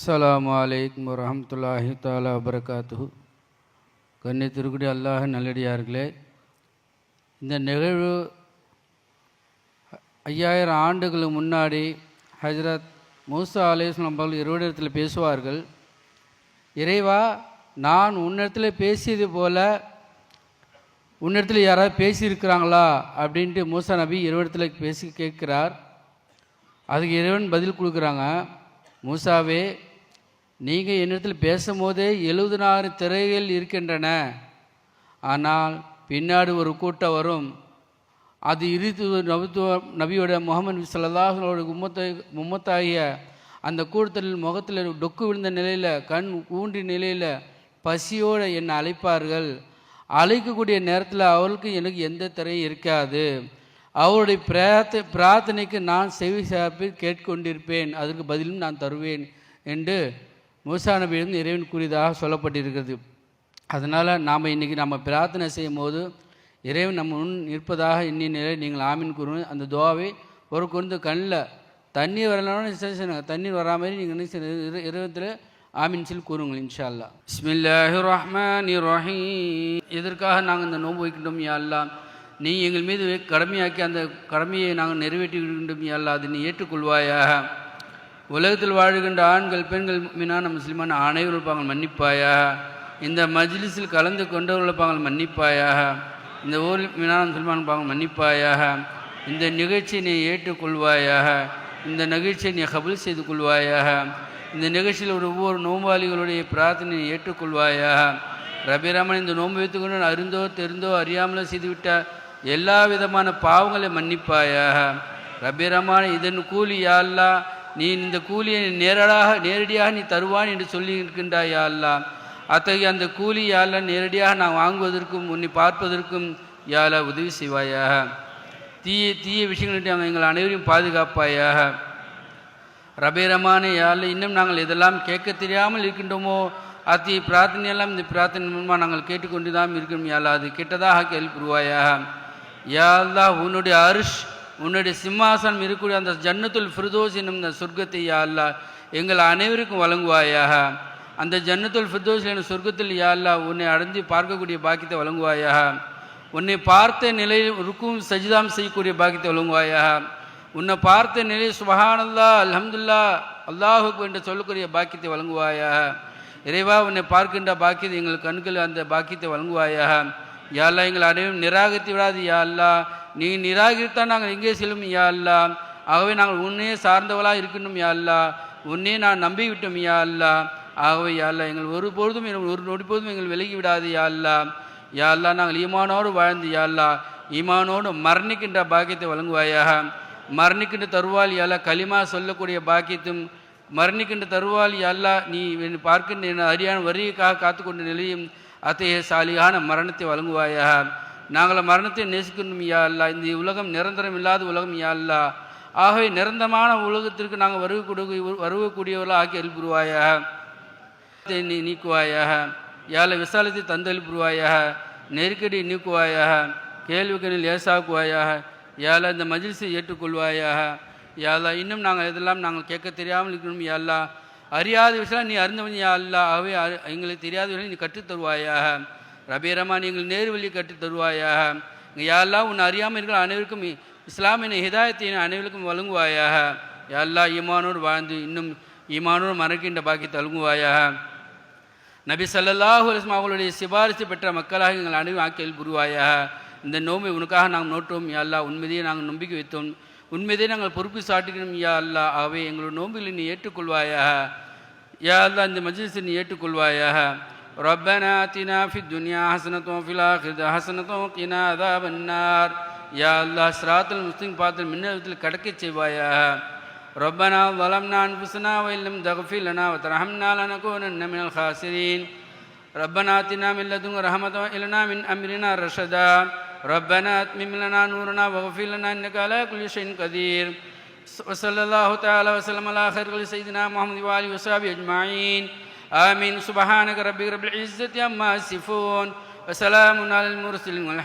அஸ்ஸலாமு அலைக்கும் வரஹ்மத்துல்லாஹி தஆலா வபரகாத்துஹு. கண்ணியத்திற்குரிய அல்லாஹ் நல்லடியார்களே, இந்த நிகழ்வு 5000 ஆண்டுகளுக்கு முன்னாடி ஹஜ்ரத் மூசா அலைஹிஸ்ஸலாம் அவர்கள் இறைவனிடத்தில் பேசுவார்கள். இறைவா, நான் உன்னிடத்தில் பேசியது போல உன்னிடத்தில் யாராவது பேசியிருக்கிறாங்களா அப்படின்ட்டு மூசா நபி இறைவனிடத்தில் பேசி கேட்கிறார். அதுக்கு இறைவன் பதில் கொடுக்குறாங்க, மூசாவே, நீங்கள் என்னிடத்தில் பேசும்போதே 70,000 திரைகள் இருக்கின்றன. ஆனால் பின்னாடி ஒரு கூட்டம் வரும், அது நபியோட முகமது ஸல்லல்லாஹு அலைஹி உம்மத்தாகிய அந்த கூட்டத்தில் முகத்தில் டொக்கு விழுந்த நிலையில், கண் ஊன்றி நிலையில் பசியோடு என்னை அழைப்பார்கள். அழைக்கக்கூடிய நேரத்தில் அவர்களுக்கு எனக்கு எந்த திரையும் இருக்காது. அவருடைய பிரார்த்தனைக்கு நான் செவி சார்பு கேட்கொண்டிருப்பேன், அதற்கு பதிலும் நான் தருவேன் என்று மூசா நபியிடம் இறைவன் கூறியதாக சொல்லப்பட்டிருக்கிறது. அதனால் நாம் இன்றைக்கி நம்ம பிரார்த்தனை செய்யும் போது இறைவன் நம்ம முன் இருப்பதாக எண்ணிய நிலை நீங்கள் ஆமீன் கூறுங்க. அந்த துவாவை ஒரு கொண்டு கண்ணில் தண்ணீர் வரலாம்னு தண்ணீர் வரா மாதிரி நீங்கள் இறைவத்தில் ஆமீன் சொல்லி கூறுங்கள் இன்ஷா அல்லாஹ். பிஸ்மில்லாஹிர் ரஹ்மானிர் ரஹீம். இதற்காக நாங்கள் இந்த நோன்பு வைக்கின்றோம் யா அல்லாஹ். நீ எங்கள் மீது கடமையாக்கி அந்த கடமையை நாங்கள் நிறைவேற்றி விடுகின்றோம் யா அல்லாஹ். அதை நீ ஏற்றுக்கொள்வாயாக. உலகத்தில் வாழ்கின்ற ஆண்கள் பெண்கள் மீனான முஸ்லிமான அனைவரும் பாங்கள் மன்னிப்பாயாக. இந்த மஜ்லிஸில் கலந்து கொண்டவர்கள் பாங்கள் மன்னிப்பாயாக. இந்த ஊரில் மீனான முஸ்லிமான பாங்கள் மன்னிப்பாயாக. இந்த நிகழ்ச்சியை நீ ஏற்றுக்கொள்வாயாக. இந்த நிகழ்ச்சியை நீ கபூல் செய்து கொள்வாயாக. இந்த நிகழ்ச்சியில் ஒவ்வொரு நோம்பாளிகளுடைய பிரார்த்தனையை ஏற்றுக்கொள்வாயாக. ரபிராமன், இந்த நோன்பு வைத்துக்கொண்டு அறிந்தோ தெரிந்தோ அறியாமலோ செய்துவிட்ட எல்லா விதமான பாவங்களை மன்னிப்பாயாக. ரபிராமன், இதன் கூலி யா அல்லாஹ், நீ இந்த கூலியை நேரடியாக நீ தருவான் என்று சொல்லி இருக்கின்றாய் யா அல்லாஹ். அத்தகைய அந்த கூலி யா அல்லாஹ் நேரடியாக நான் வாங்குவதற்கும் உன்னை பார்ப்பதற்கும் யா அல்லாஹ் உதவி செய்வாயாக. தீய விஷயங்களிட்டு எங்கள் அனைவரையும் பாதுகாப்பாயாக. ரபேரமான யா அல்லாஹ், இன்னும் நாங்கள் எதெல்லாம் கேட்க தெரியாமல் இருக்கின்றோமோ அத்தி பிரார்த்தனையெல்லாம் இந்த பிரார்த்தனை மூலமாக நாங்கள் கேட்டுக்கொண்டு தான் இருக்கணும் யா அல்லாஹ். அது கெட்டதாக கேள்விப்படுவாயாக. யா அல்லாஹ், உன்னுடைய அரிஷ், உன்னுடைய சிம்மாசனம் இருக்கக்கூடிய அந்த ஜன்னத்துல் ஃபிர்தௌஸ் என்னும் இந்த சொர்க்கத்தை யா அல்லாஹ் எங்கள் அனைவருக்கும் வழங்குவாயாக. அந்த ஜன்னத்துல் ஃபிர்தௌஸ் என்னும் சொர்க்கத்தில் யா அல்லாஹ் உன்னை அடைந்து பார்க்கக்கூடிய பாக்கியத்தை வழங்குவாயாக. உன்னை பார்த்த நிலையில் ருக்கும் சஜிதாம் செய்யக்கூடிய பாக்கியத்தை வழங்குவாயாக. உன்னை பார்த்த நிலையில் சுபஹானல்லாஹ் அல்ஹம்துலில்லாஹ் அல்லாஹு அக்பர் என்று சொல்லக்கூடிய பாக்கியத்தை வழங்குவாயாக. இறைவா, உன்னை பார்க்கின்ற பாக்கியத்தை எங்கள் கண்கள் அந்த பாக்கியத்தை வழங்குவாயாக. யா அல்லாஹ், எங்கள் அனைவரும் நிராகரித்து விடாது யா அல்லாஹ். நீ நிராகரித்தால் நாங்கள் எங்கே செல்லும் யா அல்லாஹ். ஆகவே நாங்கள் உன்னையே சார்ந்தவளாக இருக்கணும் யா அல்லாஹ். உன்னையே நான் நம்பிவிட்டோம் யா அல்லாஹ். ஆகவே யா அல்லாஹ், எங்கள் ஒருபொழுதும் ஒரு நொடிப்பொழுதும் எங்கள் விலகி விடாது யா அல்லாஹ். யா அல்லாஹ், நாங்கள் ஈமானோடு வாழ்ந்து யா அல்லாஹ் ஈமானோடு மரணிக்கின்ற பாக்கியத்தை வழங்குவாயாக. மரணிக்கின்ற தருவால் யா அல்லாஹ் கலிமா சொல்லக்கூடிய பாக்கியத்தும் மரணிக்கின்ற தருவால் யா அல்லாஹ் நீ பார்க்கின்ற அரியான வரிக்காக காத்து கொண்ட நிலையும் அத்தகைய சாலியான மரணத்தை வழங்குவாயாக. நாங்கள் மரணத்தை நேசிக்கணும் யா அல்லாஹ். இந்த உலகம் நிரந்தரம் இல்லாத உலகம் யா அல்லாஹ். ஆகவே நிரந்தரமான உலகத்திற்கு நாங்கள் வருவக்கூடியவர்களாக ஆக்கி எழுப்புருவாயாக. நீ நீக்குவாயாக. யா அல்லாஹ், விசாலத்தை தந்து எழுப்புருவாயாக. நெருக்கடி நீக்குவாயாக. கேள்விகளில் லேசாக்குவாயாக. யா அல்லாஹ், இந்த மஜ்லிஸை ஏற்றுக்கொள்வாயாக. யா அல்லாஹ், இன்னும் நாங்கள் எதெல்லாம் நாங்கள் கேட்க தெரியாமல் இருக்கணும் யா அல்லாஹ். அறியாத விஷயம் நீ அறிந்தவன் யா அல்லாஹ். ஆகவே எங்களுக்கு தெரியாத விஷயம் நீ கற்றுத்தருவாயாக. ரபீரமா, நீங்கள் நேரு வழி கற்றுத்தருவாயாக. யா அல்லாஹ், உன்னை அறியாமல் இருக்கிற அனைவருக்கும் இஸ்லாமின் ஹிதாயத்தை அனைவருக்கும் வழங்குவாயாக. யா அல்லாஹ், ஈமானோடு வாழ்ந்து இன்னும் ஈமானோடு மறக்கின்ற பாக்கியத்தை வழங்குவாயாக. நபி ஸல்லல்லாஹு அலைஹி வஸல்லம் அவர்களுடைய சிபாரிசு பெற்ற மக்களாக எங்கள் அனைவரும் ஆக்கியல் புரிவாயாக. இந்த நோம்பை உனக்காக நாங்கள் நோட்டோம் யா அல்லாஹ். உண்மையிலேயே நாங்கள் நம்பிக்கை வைத்தோம், உண்மையிலே நாங்கள் பொறுப்பு சாட்டுகிறோம் யா அல்லாஹ். ஆகவே எங்களோட நோம்பில் நீ ஏற்றுக்கொள்வாயாக. யா அல்லாஹ், இந்த மஜ்லிஸை நீ ஏற்றுக்கொள்வாயாக. ரப்பனா ஆத்தினா ஃபித் துன்யா ஹஸனத்தும் வஃபில் ஆখিরাতি ஹஸனத்தும் வகினா அஸாபன்னார். யா அல்லாஹ், ஸிராத்தல் முஸ்தகீம் பாத்தில் மின்னலத்தில் கடக்கச் செய்வாயாக. ரப்பனா ظلمنا أنفسنا وإن لم تغفر لنا وترحمنا لنكونن من الخاسرين. ربنا آتنا من لدنك رحمة وهب لنا من أمرنا رشدا. ربنا أتمم لنا نورنا واغفر لنا إنك على كل شيء قدير. وصلى الله تعالى وسلم على خير سيدنا محمد وآله وصحبه أجمعين. آمين. سبحانك ربك رب العزة عما يصفون وسلام على المرسلين.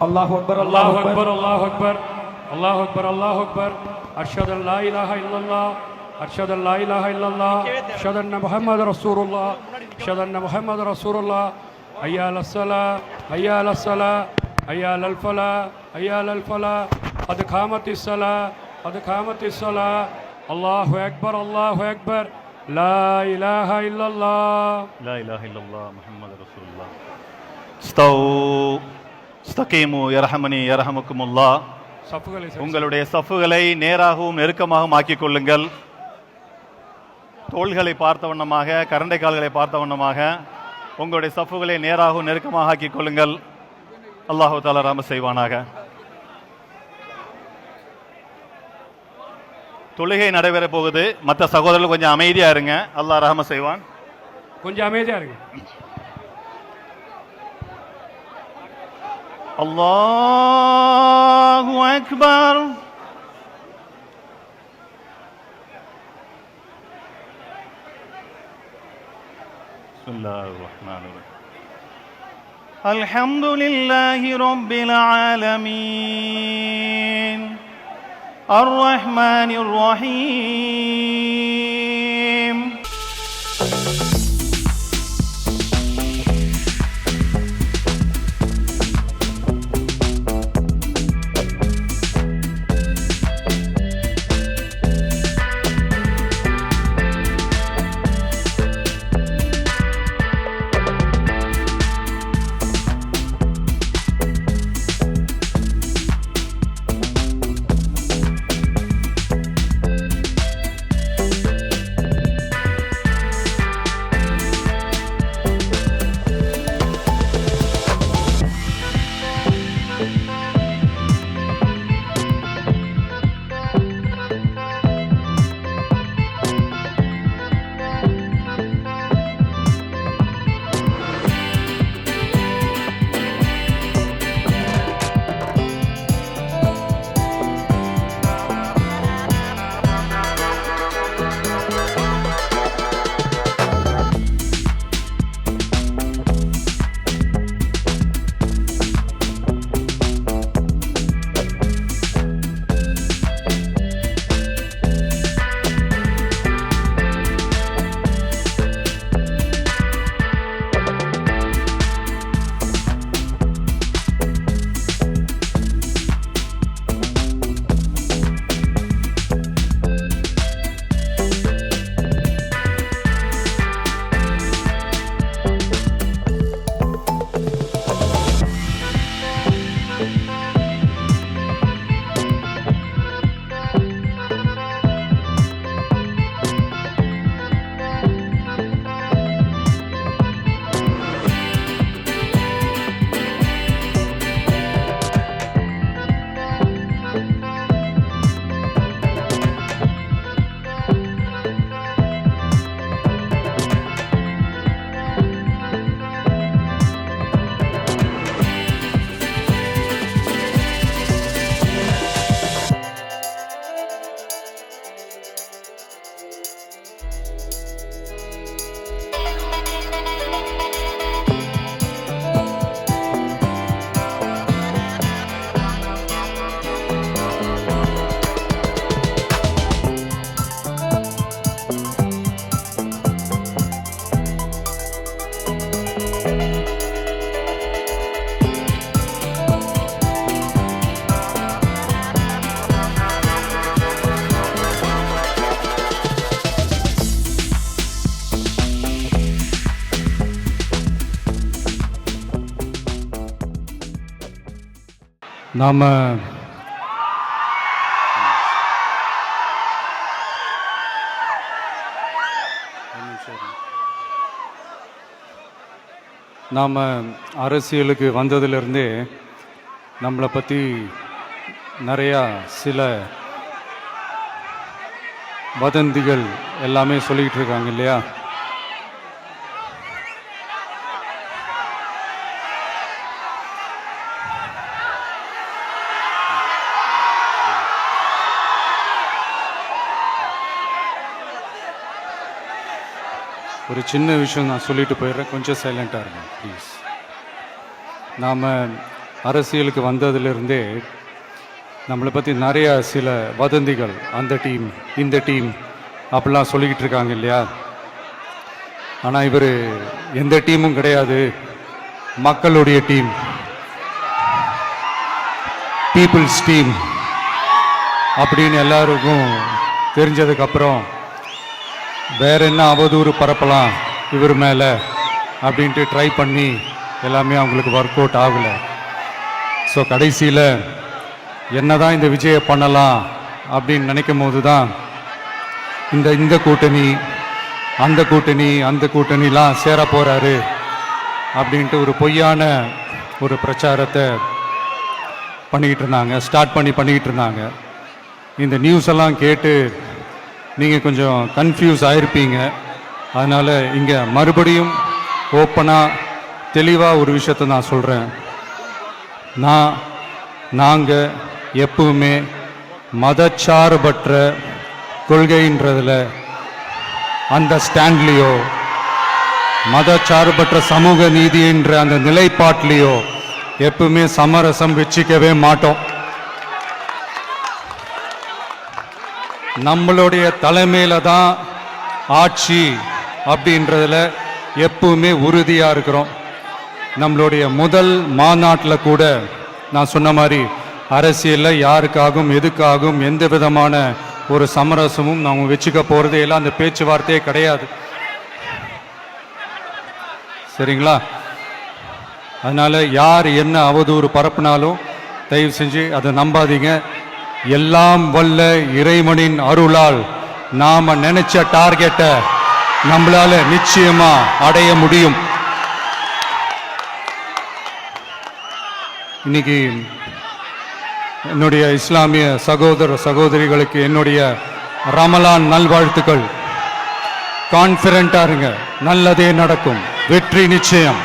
அல்லாஹ் அக்பர் அல்லாஹ் அக்பர் அல்லாஹ் அக்பர் அல்லாஹ் அக்பர் அல்லாஹ் அக்பர் அஷ்ஹது அல்லா இலாஹ இல்லல்லாஹ் அஷ்ஹது அல்லா இலாஹ இல்லல்லாஹ் அஷ்ஹது அன்ன முஹம்மது ரசூலுல்லாஹ் அஷ்ஹது அன்ன முஹம்மது ரசூலுல்லாஹ் ஹய்யா அலஸ் ஸலா ஹய்யா அலஸ் ஸலா ஹய்யா அலல் ஃபலா ஹய்யா அலல் ஃபலா கத் காமத்திஸ் ஸலா கத் காமத்திஸ் ஸலா அல்லாஹு அக்பர் அல்லாஹு அக்பர் லா இலாஹ இல்லல்லாஹ் லா இலாஹ இல்லல்லாஹ் முஹம்மது ரசூலுல்லாஹ். ஸ்தவ் ஸ்தகீமு யர்ஹமனி யர்ஹமுக்குமுல்லாஹ். உங்களுடைய சஃப்புகளை நேராகவும் நெருக்கமாகவும் ஆக்கிக் கொள்ளுங்கள். தோள்களை பார்த்த வண்ணமாக, கரண்டை கால்களை பார்த்த வண்ணமாக உங்களுடைய சஃப்புகளை நேராகவும் நெருக்கமாக ஆக்கிக் கொள்ளுங்கள். அல்லாஹு தஆலா ரஹ்மத் செய்வானாக. தொழுகை நடைபெற போகுது. மற்ற சகோதரர்கள் கொஞ்சம் அமைதியா இருங்க. அல்லாஹ் ரஹ்மத் செய்வான். கொஞ்சம் அமைதியா இருங்க. அல்லாஹு அக்பர். பிஸ்மில்லாஹிர் ரஹ்மானிர் ரஹீம். அல்ஹம்துலில்லாஹி ரப்பில் ஆலமீன் அர்ரஹ்மானிர் ரஹீம். நாம் அரசியலுக்கு வந்ததிலிருந்தே நம்மளை பற்றி நிறையா சில வதந்திகள் எல்லாமே சொல்லிக்கிட்டு இருக்காங்க இல்லையா? ஒரு சின்ன விஷயம் நான் சொல்லிட்டு போயிடுறேன், கொஞ்சம் சைலண்ட்டாக இருங்க ப்ளீஸ். நாம் அரசியலுக்கு வந்ததிலிருந்தே நம்மளை பற்றி நிறைய சில வதந்திகள், அந்த டீம் இந்த டீம் அப்படிலாம் சொல்லிக்கிட்டு இருக்காங்க இல்லையா. ஆனால் இவர் எந்த டீமும் கிடையாது, மக்களுடைய டீம், பீப்புள்ஸ் டீம் அப்படின்னு எல்லாருக்கும் தெரிஞ்சதுக்கப்புறம் வேற என்ன அவதூறு பரப்பலாம் இவர் மேலே அப்படின்ட்டு ட்ரை பண்ணி எல்லாமே அவங்களுக்கு ஒர்க் அவுட் ஆகலை. ஸோ கடைசியில் என்ன தான் இந்த விஜயை பண்ணலாம் அப்படின்னு நினைக்கும் போது தான் இந்த கூட்டணி அந்த கூட்டணிலாம் சேர போகிறாரு அப்படின்ட்டு ஒரு பொய்யான ஒரு பிரச்சாரத்தை ஸ்டார்ட் பண்ணிக்கிட்டு இருந்தாங்க. இந்த நியூஸ் எல்லாம் கேட்டு நீங்கள் கொஞ்சம் கன்ஃபியூஸ் ஆகிருப்பீங்க. அதனால் இங்கே மறுபடியும் ஓப்பனாக தெளிவாக ஒரு விஷயத்தை நான் சொல்கிறேன். நாங்கள் எப்பவுமே மதச்சார்பற்ற கொள்கைன்றதில், அந்த ஸ்டாண்ட்லேயோ, மதச்சார்பற்ற சமூக நீதின்ற அந்த நிலைப்பாட்டிலையோ எப்பவுமே சமரசம் வச்சுக்கவே மாட்டோம். நம்மளுடைய தலைமையில தான் ஆட்சி அப்படின்றதுல எப்பவுமே உறுதியாக இருக்கிறோம். நம்மளுடைய முதல் மாநாட்டில் கூட நான் சொன்ன மாதிரி அரசியலில் யாருக்காகவும் எதுக்காகவும் எந்த விதமான ஒரு சமரசமும் நாம் வச்சுக்க போகிறதே இல்லை. அந்த பேச்சுவார்த்தையே கிடையாது. சரிங்களா? அதனால் யார் என்ன அவதூறு பரப்புனாலும் தயவு செஞ்சு அதை நம்பாதீங்க. எல்லாம் வல்ல இறைவனின் அருளால் நாம் நினைச்ச டார்கெட்டை நம்மளால நிச்சயமா அடைய முடியும். இன்னைக்கு என்னுடைய இஸ்லாமிய சகோதர சகோதரிகளுக்கு என்னுடைய ரமலான் நல்வாழ்த்துக்கள். கான்ஃபிடென்ட்டா இருங்க, நல்லதே நடக்கும், வெற்றி நிச்சயம்.